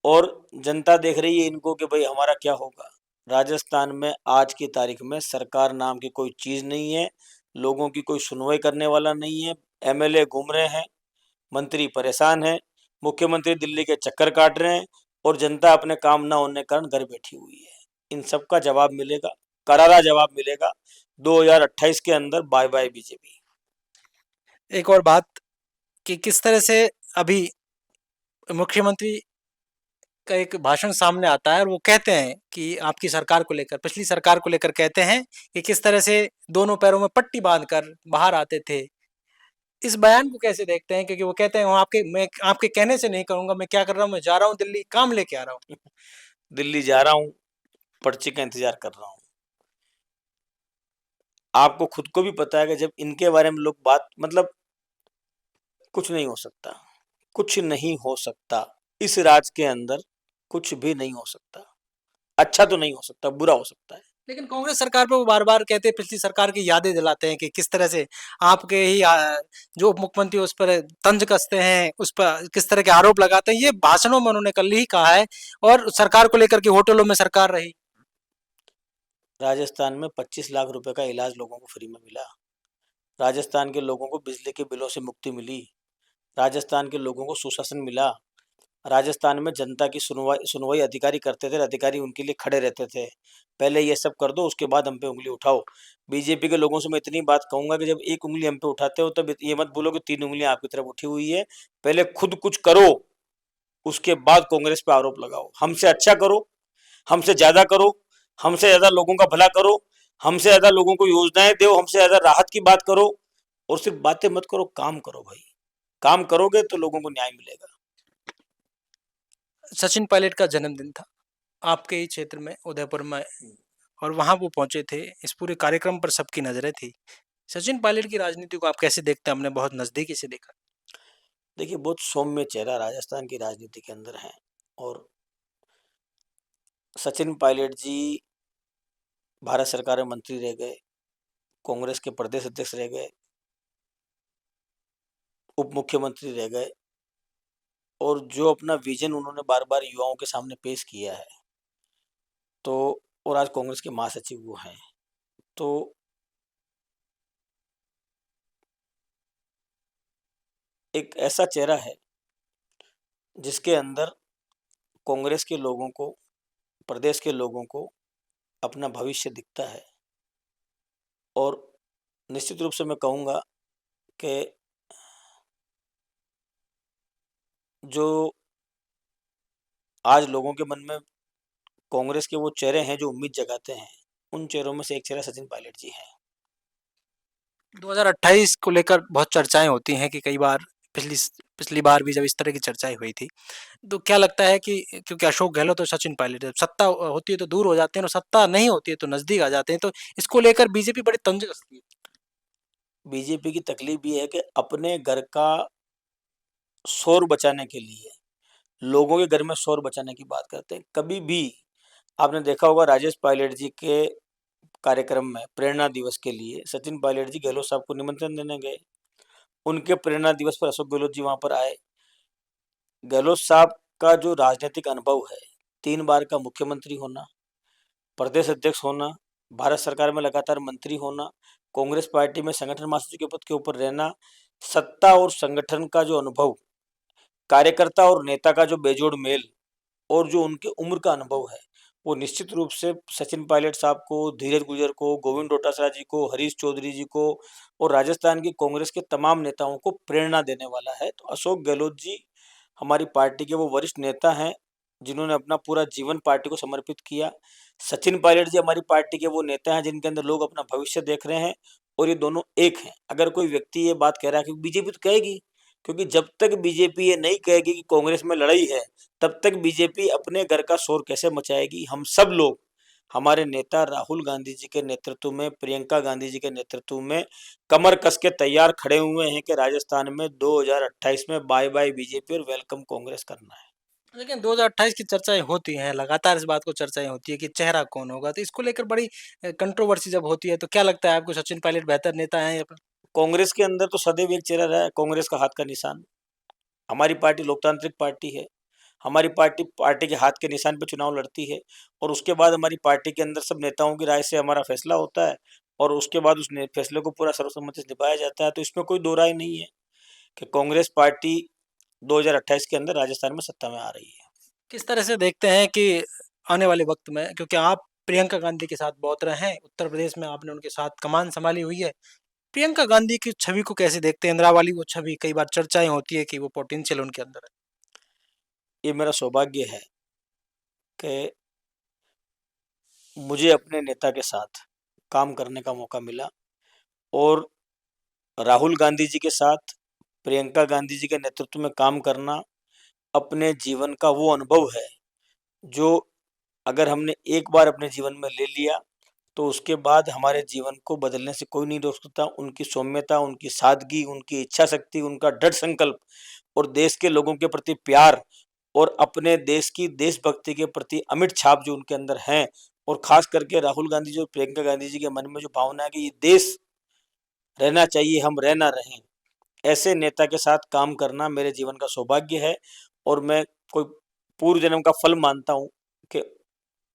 और जनता देख रही है इनको कि भाई हमारा क्या होगा। राजस्थान में आज की तारीख में सरकार नाम की कोई चीज नहीं है, लोगों की कोई सुनवाई करने वाला नहीं है। एमएलए घूम रहे हैं, मंत्री परेशान है, मुख्यमंत्री दिल्ली के चक्कर काट रहे हैं और जनता अपने काम ना होने के कारण घर बैठी हुई है। इन सब का जवाब मिलेगा, करारा जवाब मिलेगा 2028 के अंदर। Bye bye BJP. एक और बात कि किस तरह से अभी मुख्यमंत्री का एक भाषण सामने आता है और वो कहते हैं कि आपकी सरकार को लेकर, पिछली सरकार को लेकर कहते हैं कि किस तरह से दोनों पैरों में पट्टी बांधकर बाहर आते थे। इस बयान को कैसे देखते हैं? क्योंकि वो कहते हैं मैं आपके कहने से नहीं करूंगा, मैं क्या कर रहा हूँ, मैं जा रहा हूँ दिल्ली, काम लेके आ रहा हूँ। दिल्ली जा रहा हूँ, पर्ची का इंतजार कर रहा हूँ। आपको खुद को भी पता है कि जब इनके बारे में लोग बात, मतलब कुछ नहीं हो सकता, कुछ नहीं हो सकता, इस राज के अंदर कुछ भी नहीं हो सकता। अच्छा तो नहीं हो सकता, बुरा हो सकता है। लेकिन कांग्रेस सरकार पे वो बार-बार कहते हैं, पिछली सरकार की यादें दिलाते हैं कि किस तरह से आपके ही जो उप मुख्यमंत्री उस पर तंज कसते हैं, उस पर किस तरह के आरोप लगाते हैं। ये भाषणों में उन्होंने कल ही कहा है और सरकार को लेकर के होटलों में सरकार रही। राजस्थान में 25 लाख रुपए का इलाज लोगों को फ्री में मिला। राजस्थान के लोगों को बिजली के बिलों से मुक्ति मिली। राजस्थान के लोगों को सुशासन मिला। राजस्थान में जनता की सुनवाई सुनवाई अधिकारी करते थे, अधिकारी उनके लिए खड़े रहते थे। पहले ये सब कर दो, उसके बाद हम पे उंगली उठाओ। बीजेपी के लोगों से मैं इतनी बात कहूंगा कि जब एक उंगली हम पे उठाते हो तब ये मत बोलो कि 3 उंगलियां आपकी तरफ उठी हुई है। पहले खुद कुछ करो, उसके बाद कांग्रेस पे आरोप लगाओ। हमसे अच्छा करो, हमसे ज्यादा करो, हमसे ज्यादा लोगों का भला करो, हमसे ज्यादा लोगों को योजनाएं दो, हमसे ज्यादा राहत की बात करो। और सिर्फ बातें मत करो, काम करो भाई। काम करोगे तो लोगों को न्याय मिलेगा। सचिन पायलट का जन्मदिन था आपके ही क्षेत्र में, उदयपुर में, और वहां वो पहुंचे थे। इस पूरे कार्यक्रम पर सबकी नजरें थी। सचिन पायलट की राजनीति को आप कैसे देखते हैं? हमने बहुत नजदीकी से देखा। देखिए, बहुत सौम्य चेहरा राजस्थान की राजनीति के अंदर है। और सचिन पायलट जी भारत सरकार में मंत्री रह गए, कांग्रेस के प्रदेश अध्यक्ष रह गए, उप मुख्यमंत्री रह गए। और जो अपना विजन उन्होंने बार बार युवाओं के सामने पेश किया है, तो और आज कांग्रेस के महासचिव वो हैं, तो एक ऐसा चेहरा है जिसके अंदर कांग्रेस के लोगों को, प्रदेश के लोगों को अपना भविष्य दिखता है। और निश्चित रूप से मैं कहूँगा कि जो आज लोगों के मन में कांग्रेस के वो चेहरे हैं जो उम्मीद जगाते हैं, उन चेहरों में से एक चेहरा सचिन पायलट जी हैं। 2028 को लेकर बहुत चर्चाएं होती हैं कि कई बार पिछली पिछली बार भी जब इस तरह की चर्चाएं हुई थी, तो क्या लगता है कि क्योंकि अशोक गहलोत और सचिन पायलट जब सत्ता होती है तो दूर हो जाते हैं और सत्ता नहीं होती है तो नजदीक आ जाते हैं, तो इसको लेकर बीजेपी बड़ी तंज कसती है। बीजेपी की तकलीफ ये है कि अपने घर का शोर बचाने के लिए लोगों के घर में शोर बचाने की बात करते हैं। कभी भी आपने देखा होगा राजेश पायलट जी के कार्यक्रम में प्रेरणा दिवस के लिए सचिन पायलट जी गहलोत साहब को निमंत्रण देने गए। उनके प्रेरणा दिवस पर अशोक गहलोत जी वहां पर आए। गहलोत साहब का जो राजनीतिक अनुभव है, 3 बार का मुख्यमंत्री होना, प्रदेश अध्यक्ष होना, भारत सरकार में लगातार मंत्री होना, कांग्रेस पार्टी में संगठन महासचिव के पद के ऊपर रहना, सत्ता और संगठन का जो अनुभव, कार्यकर्ता और नेता का जो बेजोड़ मेल, और जो उनके उम्र का अनुभव है, वो निश्चित रूप से सचिन पायलट साहब को, धीरज गुर्जर को, गोविंद डोटासरा जी को, हरीश चौधरी जी को और राजस्थान की कांग्रेस के तमाम नेताओं को प्रेरणा देने वाला है। तो अशोक गहलोत जी हमारी पार्टी के वो वरिष्ठ नेता हैं जिन्होंने अपना पूरा जीवन पार्टी को समर्पित किया। सचिन पायलट जी हमारी पार्टी के वो नेता हैं जिनके अंदर लोग अपना भविष्य देख रहे हैं। और ये दोनों एक हैं। अगर कोई व्यक्ति ये बात कह रहा है कि बीजेपी तो कहेगी, क्योंकि जब तक बीजेपी ये नहीं कहेगी कि कांग्रेस में लड़ाई है, तब तक बीजेपी अपने घर का शोर कैसे मचाएगी। हम सब लोग, हमारे नेता राहुल गांधी जी के नेतृत्व में, प्रियंका गांधी जी के नेतृत्व में कमर कस के तैयार खड़े हुए हैं कि राजस्थान में 2028 में बाय बाय बीजेपी और वेलकम कांग्रेस करना है। लेकिन 2028 की चर्चाएं होती हैं, लगातार इस बात को चर्चाएं होती है कि चेहरा कौन होगा, तो इसको लेकर बड़ी कंट्रोवर्सी जब होती है, तो क्या लगता है आपको सचिन पायलट बेहतर नेता हैं या फिर? कांग्रेस के अंदर तो सदैव एक चेहरा रहा है, कांग्रेस का हाथ का निशान। हमारी पार्टी लोकतांत्रिक पार्टी है। हमारी पार्टी पार्टी के हाथ के निशान पे चुनाव लड़ती है। और उसके बाद हमारी पार्टी के अंदर सब नेताओं की राय से हमारा फैसला होता है। और उसके बाद उस फैसले को पूरा सर्वसम्मति से निभाया जाता है। तो इसमें कोई दो राय नहीं है कि कांग्रेस पार्टी 2028 के अंदर राजस्थान में सत्ता में आ रही है। किस तरह से देखते हैं कि आने वाले वक्त में, क्योंकि आप प्रियंका गांधी के साथ बहुत रहे हैं, उत्तर प्रदेश में आपने उनके साथ कमान संभाली हुई है, प्रियंका गांधी की छवि को कैसे देखते हैं? इंदिरा वाली वो छवि, कई बार चर्चाएं होती है कि वो पोटेंशियल उनके अंदर है। ये मेरा सौभाग्य है कि मुझे अपने नेता के साथ काम करने का मौका मिला। और राहुल गांधी जी के साथ प्रियंका गांधी जी के नेतृत्व में काम करना अपने जीवन का वो अनुभव है जो अगर हमने एक बार अपने जीवन में ले लिया तो उसके बाद हमारे जीवन को बदलने से कोई नहीं रोक सकता। उनकी सौम्यता, उनकी सादगी, उनकी इच्छा शक्ति, उनका दृढ़ संकल्प और देश के लोगों के प्रति प्यार और अपने देश की देशभक्ति के प्रति अमिट छाप जो उनके अंदर है, और खास करके राहुल गांधी जी और प्रियंका गांधी जी के मन में जो भावना है कि ये देश रहना चाहिए, हम रह ना रहें, ऐसे नेता के साथ काम करना मेरे जीवन का सौभाग्य है। और मैं कोई पूर्व जन्म का फल मानता हूँ कि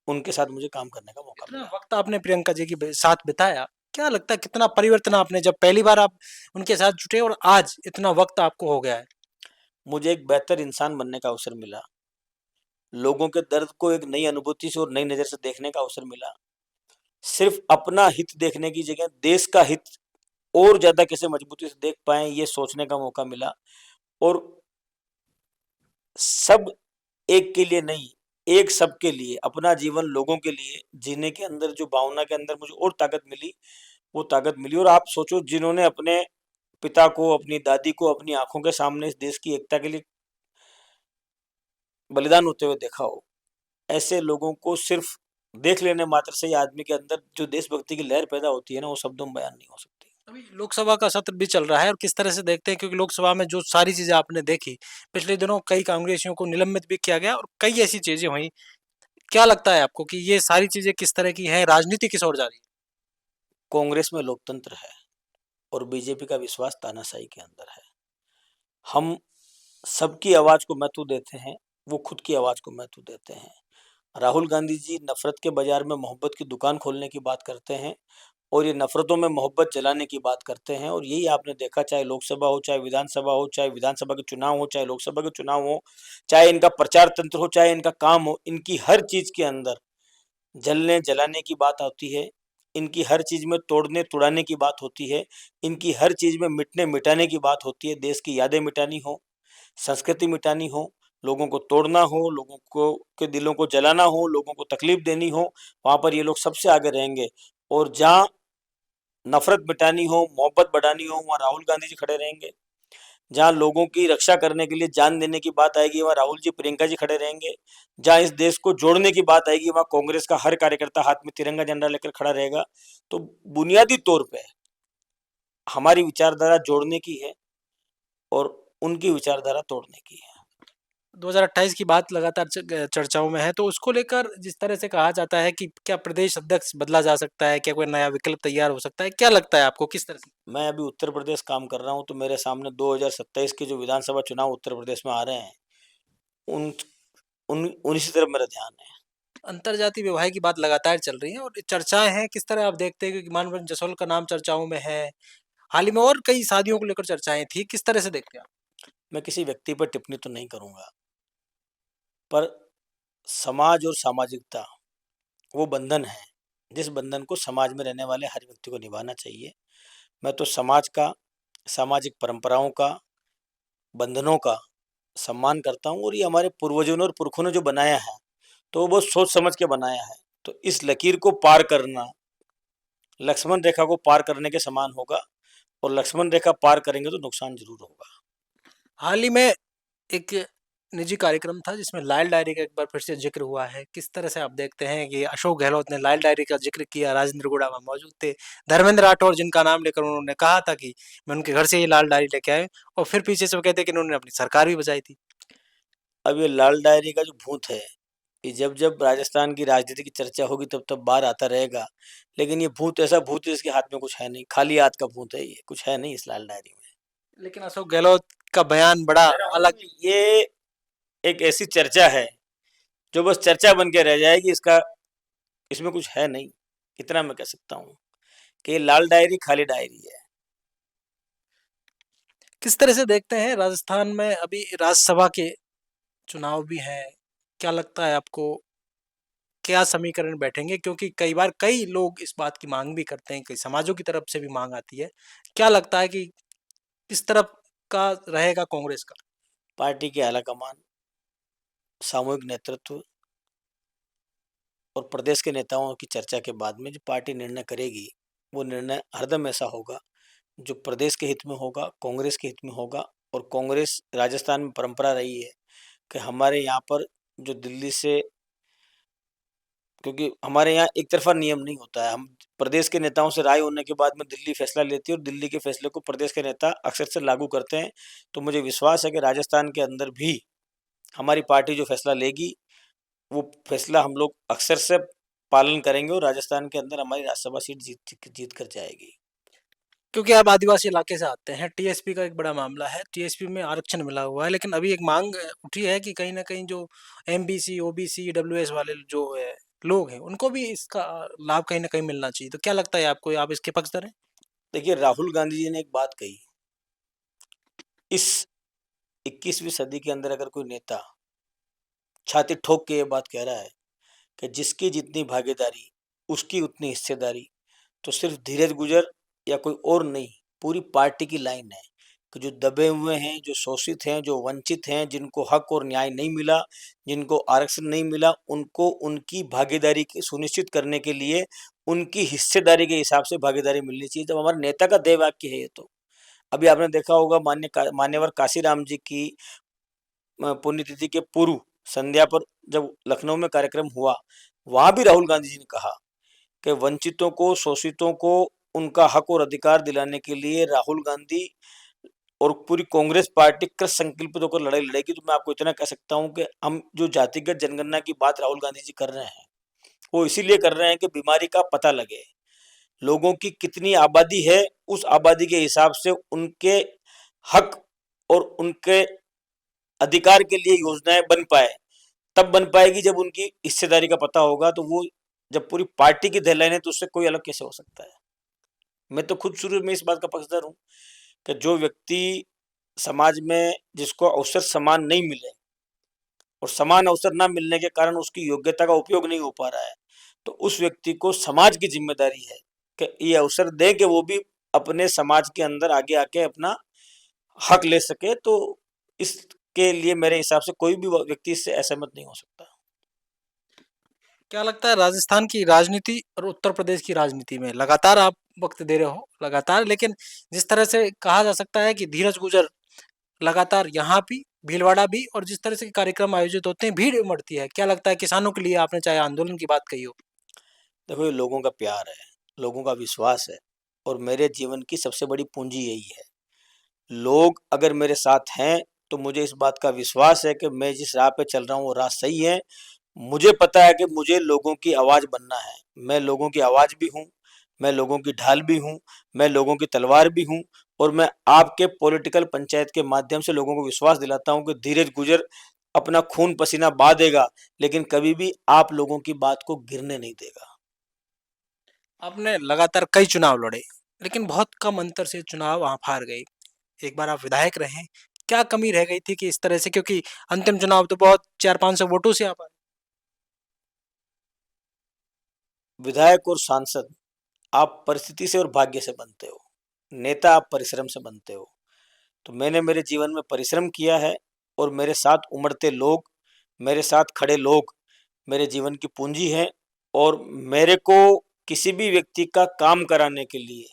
उनके साथ मुझे काम करने का मौका इतना मिला। वक्त आपने प्रियंका जी के साथ बिताया, क्या लगता है कितना परिवर्तन आपने जब पहली बार आप उनके साथ जुटे और आज इतना वक्त आपको हो गया है? मुझे एक बेहतर इंसान बनने का अवसर मिला, लोगों के दर्द को एक नई अनुभूति से और नई नज़र से देखने का अवसर मिला। सिर्फ अपना हित देखने की जगह देश का हित और ज़्यादा कैसे मजबूती से देख पाएँ, ये सोचने का मौका मिला। और सब एक के लिए नहीं, एक सबके लिए, अपना जीवन लोगों के लिए जीने के अंदर जो भावना के अंदर मुझे और ताकत मिली, वो ताकत मिली। और आप सोचो, जिन्होंने अपने पिता को, अपनी दादी को अपनी आँखों के सामने इस देश की एकता के लिए बलिदान होते हुए देखा हो, ऐसे लोगों को सिर्फ देख लेने मात्र से ही आदमी के अंदर जो देशभक्ति की लहर पैदा होती है ना, वो शब्दों में बयान नहीं हो सकती। अभी लोकसभा का सत्र भी चल रहा है और किस तरह से देखते हैं, क्योंकि लोकसभा में जो सारी चीजें आपने देखी, पिछले दिनों कई कांग्रेसियों को निलंबित भी किया गया और कई ऐसी चीजें हुई, क्या लगता है आपको कि ये सारी चीजें किस तरह की हैं, राजनीति किस ओर जा रही है? कांग्रेस में लोकतंत्र है और बीजेपी का विश्वास तानाशाही के अंदर है। हम सबकी आवाज को महत्व देते हैं, वो खुद की आवाज को महत्व देते हैं। राहुल गांधी जी नफरत के बाजार में मोहब्बत की दुकान खोलने की बात करते हैं, और ये नफरतों में मोहब्बत जलाने की बात करते हैं। और यही आपने देखा, चाहे लोकसभा हो, चाहे विधानसभा हो, चाहे विधानसभा के चुनाव हो, चाहे लोकसभा के चुनाव हो, चाहे इनका प्रचार तंत्र हो, चाहे इनका काम हो, इनकी हर चीज के अंदर जलने जलाने की बात आती है। इनकी हर चीज में तोड़ने तुड़ाने की बात होती है। इनकी हर चीज में मिटने मिटाने की बात होती है। देश की यादें मिटानी हो, संस्कृति मिटानी हो, लोगों को तोड़ना हो, लोगों को के दिलों को जलाना हो, लोगों को तकलीफ देनी हो, वहां पर ये लोग सबसे आगे रहेंगे। और जहां नफरत मिटानी हो, मोहब्बत बढ़ानी हो, वहां राहुल गांधी जी खड़े रहेंगे। जहां लोगों की रक्षा करने के लिए जान देने की बात आएगी, वहां राहुल जी प्रियंका जी खड़े रहेंगे। जहां इस देश को जोड़ने की बात आएगी, वहां कांग्रेस का हर कार्यकर्ता हाथ में तिरंगा झंडा लेकर खड़ा रहेगा। तो बुनियादी तौर पे हमारी विचारधारा जोड़ने की है और उनकी विचारधारा तोड़ने की है। 2028 की बात लगातार चर्चाओं में है, तो उसको लेकर जिस तरह से कहा जाता है कि क्या प्रदेश अध्यक्ष बदला जा सकता है, क्या कोई नया विकल्प तैयार हो सकता है, क्या लगता है आपको किस तरह से? मैं अभी उत्तर प्रदेश काम कर रहा हूं, तो मेरे सामने 2027 के जो विधानसभा चुनाव उत्तर प्रदेश में आ रहे हैं, उन उन उन्हीं की तरफ मेरा ध्यान है। अंतरजातीय विवाह की बात लगातार चल रही है और चर्चाएं हैं, किस तरह आप देखते हैं, क्योंकि मानव जसोल का नाम चर्चाओं में है, हाल ही में और कई शादियों को लेकर चर्चाएं थी, किस तरह से देखते हैं आप? मैं किसी व्यक्ति पर टिप्पणी तो नहीं करूंगा, पर समाज और सामाजिकता वो बंधन है, जिस बंधन को समाज में रहने वाले हर व्यक्ति को निभाना चाहिए। मैं तो समाज का, सामाजिक परंपराओं का, बंधनों का सम्मान करता हूँ, और ये हमारे पूर्वजों ने और पुरखों ने जो बनाया है, तो वो बहुत सोच समझ के बनाया है। तो इस लकीर को पार करना लक्ष्मण रेखा को पार करने के समान होगा, और लक्ष्मण रेखा पार करेंगे तो नुकसान जरूर होगा। हाल ही में एक निजी कार्यक्रम था जिसमें लाल डायरी का एक बार फिर से जिक्र हुआ है, किस तरह से आप देखते हैं कि अशोक गहलोत ने लाल डायरी का जिक्र किया, राजेंद्र गुड़ा वहाँ मौजूद थे, धर्मेंद्र राठौर जिनका नाम लेकर उन्होंने कहा था कि मैं उनके घर से ये लाल डायरी लेके आए, और फिर पीछे से वो कहते हैं कि उन्होंने अपनी सरकार भी बचाई थी। अब ये लाल डायरी का जो भूत है, ये जब जब राजस्थान की राजनीति की चर्चा होगी तब तब बाहर आता रहेगा। लेकिन ये भूत ऐसा भूत है जिसके हाथ में कुछ है नहीं, खाली हाथ का भूत है, ये कुछ है नहीं इस लाल डायरी में। लेकिन अशोक गहलोत का बयान बड़ा अलग। ये एक ऐसी चर्चा है जो बस चर्चा बन के रह जाएगी, इसका इसमें कुछ है नहीं। इतना मैं कह सकता हूँ कि ये लाल डायरी खाली डायरी है। किस तरह से देखते हैं राजस्थान में अभी राज्यसभा के चुनाव भी हैं, क्या लगता है आपको क्या समीकरण बैठेंगे, क्योंकि कई बार कई लोग इस बात की मांग भी करते हैं, कई समाजों की तरफ से भी मांग आती है, क्या लगता है कि किस तरफ का रहेगा कांग्रेस का? पार्टी के आलाकमान, सामूहिक नेतृत्व और प्रदेश के नेताओं की चर्चा के बाद में जो पार्टी निर्णय करेगी, वो निर्णय हरदम ऐसा होगा जो प्रदेश के हित में होगा, कांग्रेस के हित में होगा। और कांग्रेस, राजस्थान में परंपरा रही है कि हमारे यहाँ पर जो दिल्ली से, क्योंकि हमारे यहाँ एक तरफा नियम नहीं होता है, हम प्रदेश के नेताओं से राय होने के बाद में दिल्ली फैसला लेती है और दिल्ली के फैसले को प्रदेश के नेता अक्सर से लागू करते हैं। तो मुझे विश्वास है कि राजस्थान के अंदर भी हमारी पार्टी जो फैसला लेगी वो फैसला हम लोग अक्सर से पालन करेंगे और राजस्थान के अंदर हमारी राज्यसभा सीट जीत कर जाएगी। क्योंकि आप आदिवासी इलाके से आते हैं, टीएसपी का एक बड़ा मामला है, टीएसपी में आरक्षण मिला हुआ है, लेकिन अभी एक मांग उठी है कि कहीं ना कहीं जो एमबीसी ओबीसी डब्ल्यूएस वाले जो है लोग हैं उनको भी इसका लाभ कहीं ना कहीं मिलना चाहिए। तो क्या लगता है आपको, आप इसके पक्षधर हैं? देखिए, राहुल गांधी जी ने एक बात कही, इस 21वीं सदी के अंदर अगर कोई नेता छाती ठोक के ये बात कह रहा है कि जिसकी जितनी भागीदारी उसकी उतनी हिस्सेदारी, तो सिर्फ धीरज गुजर या कोई और नहीं, पूरी पार्टी की लाइन है कि जो दबे हुए हैं, जो शोषित हैं, जो वंचित हैं, जिनको हक और न्याय नहीं मिला, जिनको आरक्षण नहीं मिला, उनको उनकी भागीदारी की सुनिश्चित करने के लिए उनकी हिस्सेदारी के हिसाब से भागीदारी मिलनी चाहिए। जब हमारे नेता का देह वाक्य है ये, तो अभी आपने देखा होगा मान्यवर काशीराम जी की पुण्यतिथि के पूर्व संध्या पर जब लखनऊ में कार्यक्रम हुआ, वहां भी राहुल गांधी जी ने कहा कि वंचितों को, शोषितों को उनका हक और अधिकार दिलाने के लिए राहुल गांधी और पूरी कांग्रेस पार्टी कृत संकल्पित होकर लड़ाई लड़ेगी। तो मैं आपको इतना कह सकता हूं कि हम जो जातिगत जनगणना की बात राहुल गांधी जी कर रहे हैं, वो इसीलिए कर रहे हैं कि बीमारी का पता लगे, लोगों की कितनी आबादी है, उस आबादी के हिसाब से उनके हक और उनके अधिकार के लिए योजनाएं बन पाए। तब बन पाएगी जब उनकी हिस्सेदारी का पता होगा। तो वो जब पूरी पार्टी की डेडलाइन है तो उससे कोई अलग कैसे हो सकता है। मैं तो खुद शुरू में इस बात का पक्षधर हूं कि जो व्यक्ति समाज में जिसको अवसर समान नहीं मिले और समान अवसर ना मिलने के कारण उसकी योग्यता का उपयोग नहीं हो पा रहा है, तो उस व्यक्ति को समाज की जिम्मेदारी है कि ये अवसर दे कि वो भी अपने समाज के अंदर आगे आके अपना हक ले सके। तो इसके लिए मेरे हिसाब से कोई भी व्यक्ति इससे असहमत नहीं हो सकता। क्या लगता है राजस्थान की राजनीति और उत्तर प्रदेश की राजनीति में लगातार आप वक्त दे रहे हो लगातार, लेकिन जिस तरह से कहा जा सकता है कि धीरज गुजर लगातार यहाँ भी, भीलवाड़ा भी, और जिस तरह से कार्यक्रम आयोजित होते हैं भीड़ उमड़ती है, क्या लगता है किसानों के लिए आपने चाहे आंदोलन की बात कही हो? देखो, ये लोगों का प्यार है, लोगों का विश्वास है, और मेरे जीवन की सबसे बड़ी पूंजी यही है। लोग अगर मेरे साथ हैं तो मुझे इस बात का विश्वास है कि मैं जिस राह पे चल रहा हूँ वो राह सही है। मुझे पता है कि मुझे लोगों की आवाज़ बनना है। मैं लोगों की आवाज़ भी हूँ, मैं लोगों की ढाल भी हूँ, मैं लोगों की तलवार भी हूँ, और मैं आपके पॉलिटिकल पंचायत के माध्यम से लोगों को विश्वास दिलाता हूँ कि धीरज गुजर अपना खून पसीना बहा देगा, लेकिन कभी भी आप लोगों की बात को गिरने नहीं देगा। आपने लगातार कई चुनाव लड़े, लेकिन बहुत कम अंतर से चुनाव आप हार गए। एक बार आप विधायक रहे, क्या कमी रह गई थी कि इस तरह से, क्योंकि अंतिम चुनाव तो बहुत 400-500 वोटों से आप आए। विधायक और सांसद आप परिस्थिति से और भाग्य से बनते हो, नेता आप परिश्रम से बनते हो। तो मैंने मेरे जीवन में परिश्रम किया है, और मेरे साथ उमड़ते लोग, मेरे साथ खड़े लोग मेरे जीवन की पूंजी है। और मेरे को किसी भी व्यक्ति का काम कराने के लिए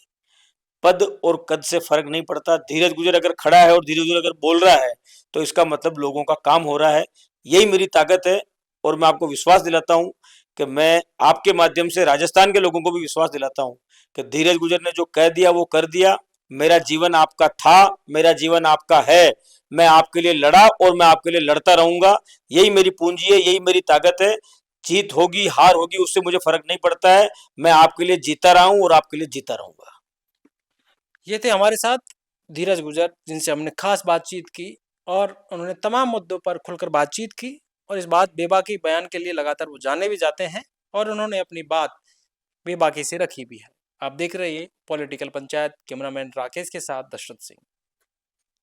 पद और कद से फर्क नहीं पड़ता। धीरज गुजर अगर खड़ा है और धीरज गुजर अगर बोल रहा है तो इसका मतलब लोगों का काम हो रहा है। यही मेरी ताकत है, और मैं आपको विश्वास दिलाता हूं कि मैं आपके माध्यम से राजस्थान के लोगों को भी विश्वास दिलाता हूं कि धीरज गुजर ने जो कह दिया वो कर दिया। मेरा जीवन आपका था, मेरा जीवन आपका है। मैं आपके लिए लड़ा और मैं आपके लिए लड़ता रहूंगा। यही मेरी पूंजी है, यही मेरी ताकत है। जीत होगी, हार होगी, उससे मुझे फर्क नहीं पड़ता है। मैं आपके लिए जीता रहा हूं और आपके लिए जीता रहूंगा। ये थे हमारे साथ धीरज गुजर, जिनसे हमने खास बातचीत की, और उन्होंने तमाम मुद्दों पर खुलकर बातचीत की, और इस बात बेबाकी बयान के लिए लगातार वो जाने भी जाते हैं, और उन्होंने अपनी बात बेबाकी से रखी भी है। आप देख रहे हैं पॉलिटिकल पंचायत, कैमरामैन राकेश के साथ दशरथ सिंह।